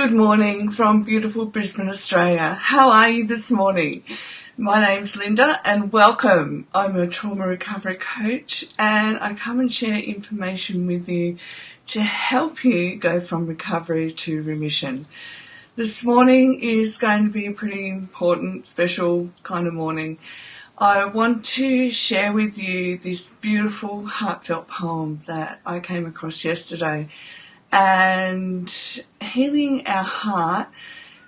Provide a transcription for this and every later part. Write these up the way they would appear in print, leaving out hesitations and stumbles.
Good morning from beautiful Brisbane, Australia. How are you this morning? My name's Linda and welcome. I'm a trauma recovery coach and I come and share information with you to help you go from recovery to remission. This morning is going to be a pretty important, special kind of morning. I want to share with you this beautiful, heartfelt poem that I came across yesterday. And healing our heart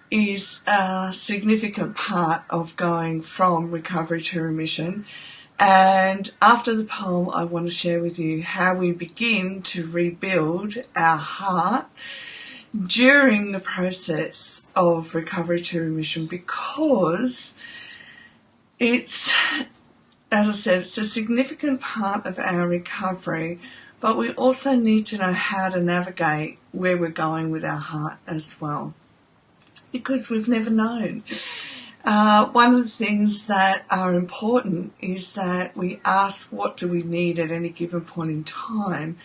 is a significant part of going from recovery to remission. And after the poem, I want to share with you how we begin to rebuild our heart during the process of recovery to remission, because it's, as I said, it's a significant part of our recovery, but we also need to know how to navigate where we're going with our heart as well, because we've never known. One of the things that are important is that we ask, what do we need at any given point in time?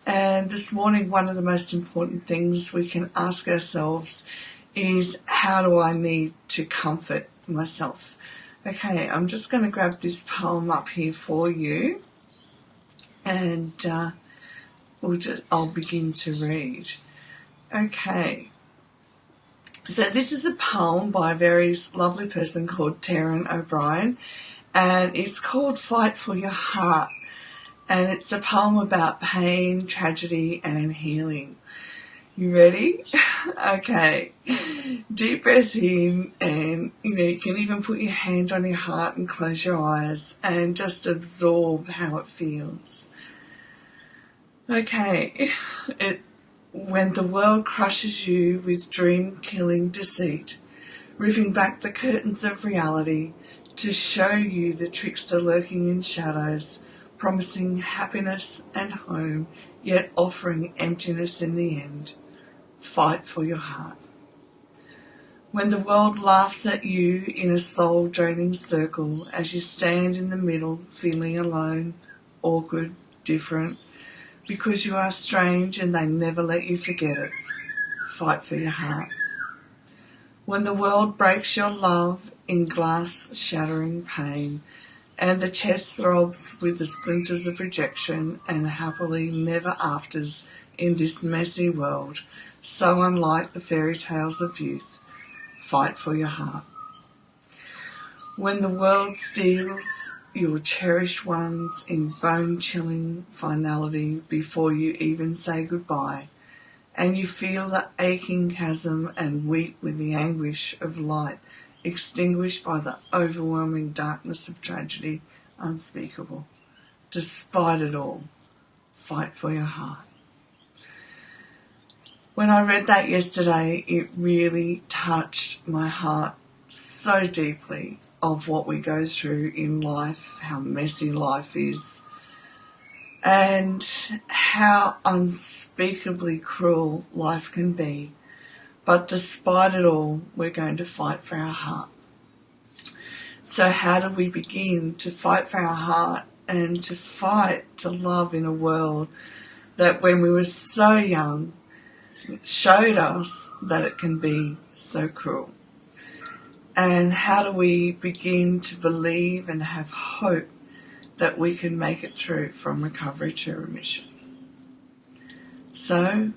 And this morning, one of the most important things we can ask ourselves is, how do I need to comfort myself? Okay, I'm just going to grab this poem up here for you, and I'll begin to read. Okay, so this is a poem by a very lovely person called Taryn O'Brien, and it's called Fight for Your Heart, and it's a poem about pain, tragedy and healing. You ready? Okay. Deep breath in, and you can even put your hand on your heart and close your eyes and just absorb how it feels. Okay. When the world crushes you with dream-killing deceit, ripping back the curtains of reality to show you the trickster lurking in shadows, promising happiness and home, yet offering emptiness in the end. Fight for your heart. When the world laughs at you in a soul-draining circle as you stand in the middle, feeling alone, awkward, different, because you are strange and they never let you forget it. Fight for your heart. When the world breaks your love in glass-shattering pain, and the chest throbs with the splinters of rejection and happily never afters in this messy world, so unlike the fairy tales of youth, fight for your heart. When the world steals your cherished ones in bone-chilling finality before you even say goodbye, and you feel the aching chasm and weep with the anguish of light extinguished by the overwhelming darkness of tragedy unspeakable. Despite it all, fight for your heart. When I read that yesterday, it really touched my heart so deeply, of what we go through in life, how messy life is, and how unspeakably cruel life can be. But despite it all, we're going to fight for our heart. So how do we begin to fight for our heart and to fight to love in a world that, when we were so young, showed us that it can be so cruel? And how do we begin to believe and have hope that we can make it through from recovery to remission? So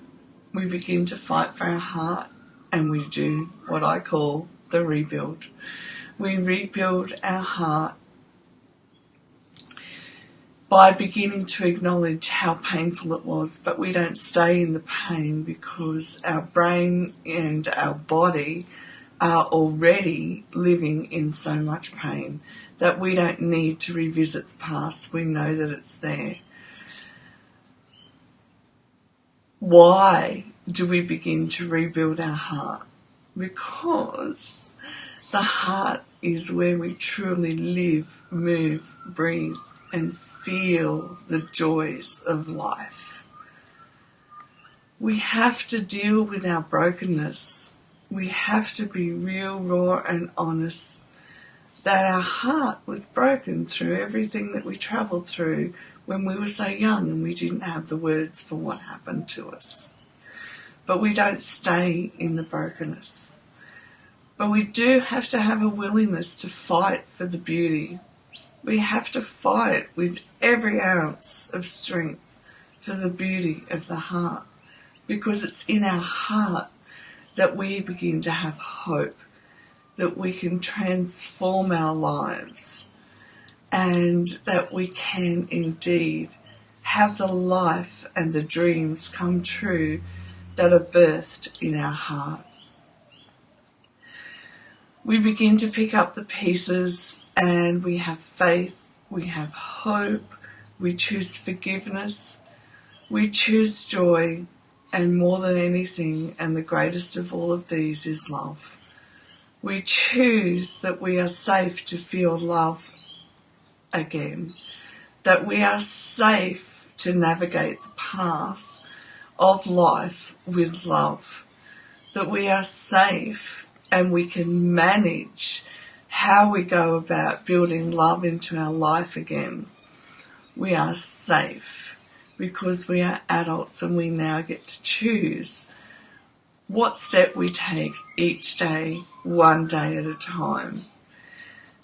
we begin to fight for our heart, and we do what I call the rebuild. We rebuild our heart by beginning to acknowledge how painful it was, but we don't stay in the pain, because our brain and our body are already living in so much pain that we don't need to revisit the past. We know that it's there. Why do we begin to rebuild our heart? Because the heart is where we truly live, move, breathe, and feel the joys of life. We have to deal with our brokenness. We have to be real, raw and honest that our heart was broken through everything that we travelled through when we were so young and we didn't have the words for what happened to us. but we don't stay in the brokenness. But we do have to have a willingness to fight for the beauty. We have to fight with every ounce of strength for the beauty of the heart, because it's in our heart that we begin to have hope, that we can transform our lives, and that we can indeed have the life and the dreams come true that are birthed in our heart. We begin to pick up the pieces, and we have faith, we have hope, we choose forgiveness, we choose joy, and more than anything, and the greatest of all of these, is love. We choose that we are safe to feel love again, that we are safe to navigate the path of life with love, that we are safe and we can manage how we go about building love into our life again. We are safe because we are adults, and we now get to choose what step we take each day, one day at a time.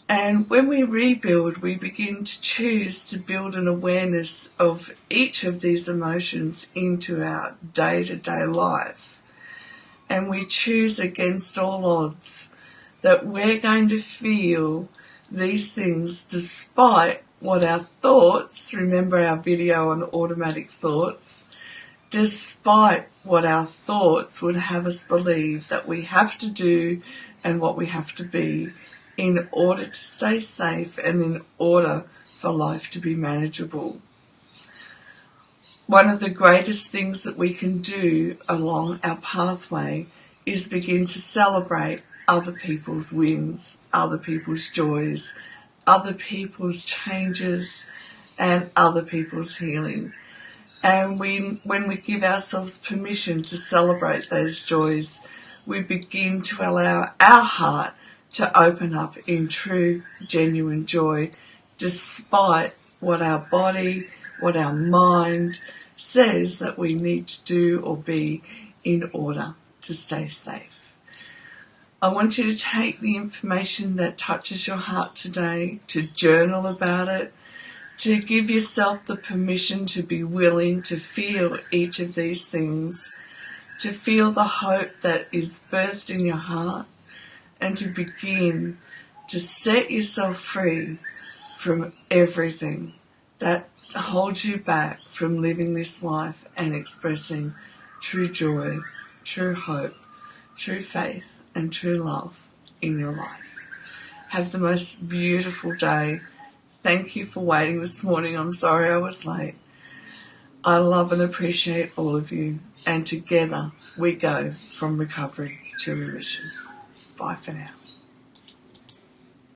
And when we rebuild, we begin to choose to build an awareness of each of these emotions into our day-to-day life. And we choose against all odds that we're going to feel these things despite what our thoughts, remember our video on automatic thoughts, despite what our thoughts would have us believe that we have to do and what we have to be in order to stay safe and in order for life to be manageable. One of the greatest things that we can do along our pathway is begin to celebrate other people's wins, other people's joys, other people's changes, and other people's healing. And when we give ourselves permission to celebrate those joys, we begin to allow our heart to open up in true, genuine joy, despite what our body, what our mind says that we need to do or be in order to stay safe. I want you to take the information that touches your heart today, to journal about it, to give yourself the permission to be willing to feel each of these things, to feel the hope that is birthed in your heart, and to begin to set yourself free from everything that holds you back from living this life and expressing true joy, true hope, true faith, and true love in your life. Have the most beautiful day. Thank you for waiting this morning. I'm sorry I was late. I love and appreciate all of you, and together we go from recovery to remission. Bye for now.